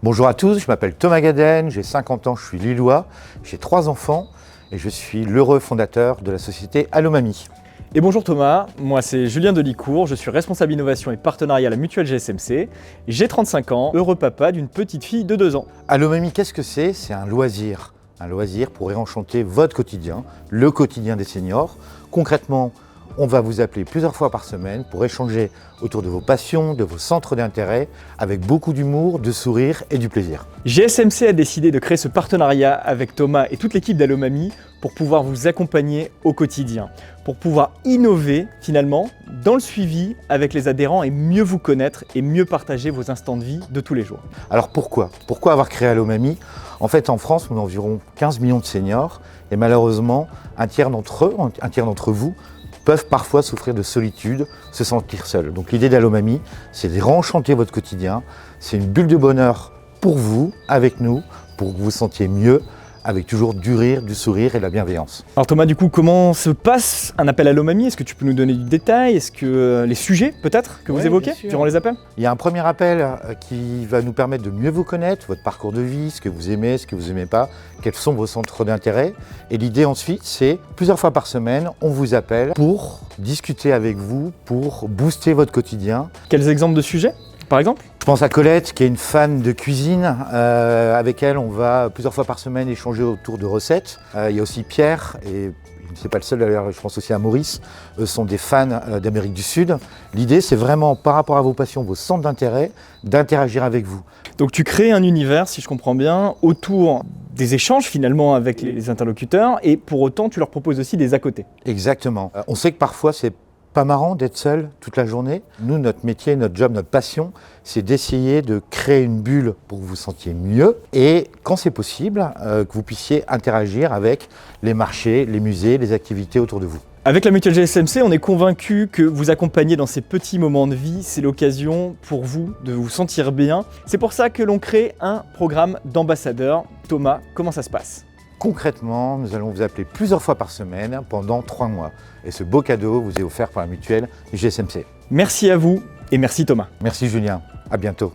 Bonjour à tous, je m'appelle Thomas Gaden, j'ai 50 ans, je suis lillois, j'ai 3 enfants et je suis l'heureux fondateur de la société Allomamie. Et bonjour Thomas, moi c'est Julien Delicourt, je suis responsable innovation et partenariat à la mutuelle GSMC. J'ai 35 ans, heureux papa d'une petite fille de 2 ans. Allomamie, qu'est-ce que c'est? C'est un loisir pour réenchanter votre quotidien, le quotidien des seniors. Concrètement, on va vous appeler plusieurs fois par semaine pour échanger autour de vos passions, de vos centres d'intérêt, avec beaucoup d'humour, de sourire et du plaisir. GSMC a décidé de créer ce partenariat avec Thomas et toute l'équipe d'Allomamie pour pouvoir vous accompagner au quotidien, pour pouvoir innover finalement dans le suivi avec les adhérents et mieux vous connaître et mieux partager vos instants de vie de tous les jours. Alors pourquoi avoir créé Allomamie? En fait, en France, on a environ 15 millions de seniors et malheureusement, un tiers d'entre vous peuvent parfois souffrir de solitude, se sentir seuls. Donc l'idée d'Allomamie, c'est de réenchanter votre quotidien. C'est une bulle de bonheur pour vous, avec nous, pour que vous vous sentiez mieux, avec toujours du rire, du sourire et de la bienveillance. Alors Thomas, du coup, comment se passe un appel à Allomamie? Est-ce que tu peux nous donner du détail? Est-ce que les sujets peut-être que vous évoquez durant les appels? Il y a un premier appel qui va nous permettre de mieux vous connaître, votre parcours de vie, ce que vous aimez, ce que vous n'aimez pas, quels sont vos centres d'intérêt. Et l'idée ensuite, c'est plusieurs fois par semaine, on vous appelle pour discuter avec vous, pour booster votre quotidien. Quels exemples de sujets, par exemple? Je pense à Colette, qui est une fan de cuisine. Avec elle, on va plusieurs fois par semaine échanger autour de recettes. Il y a aussi Pierre, et c'est pas le seul d'ailleurs, je pense aussi à Maurice. Eux sont des fans d'Amérique du Sud. L'idée, c'est vraiment, par rapport à vos passions, vos centres d'intérêt, d'interagir avec vous. Donc tu crées un univers, si je comprends bien, autour des échanges finalement avec les interlocuteurs, et pour autant, tu leur proposes aussi des à côté. Exactement. On sait que parfois, c'est pas marrant d'être seul toute la journée. Nous, notre métier, notre job, notre passion, c'est d'essayer de créer une bulle pour que vous vous sentiez mieux et, quand c'est possible, que vous puissiez interagir avec les marchés, les musées, les activités autour de vous. Avec la mutuelle GSMC, on est convaincu que vous accompagner dans ces petits moments de vie, c'est l'occasion pour vous de vous sentir bien. C'est pour ça que l'on crée un programme d'ambassadeurs. Thomas, comment ça se passe ? Concrètement, nous allons vous appeler plusieurs fois par semaine pendant 3 mois. Et ce beau cadeau vous est offert par la mutuelle GSMC. Merci à vous et merci Thomas. Merci Julien, à bientôt.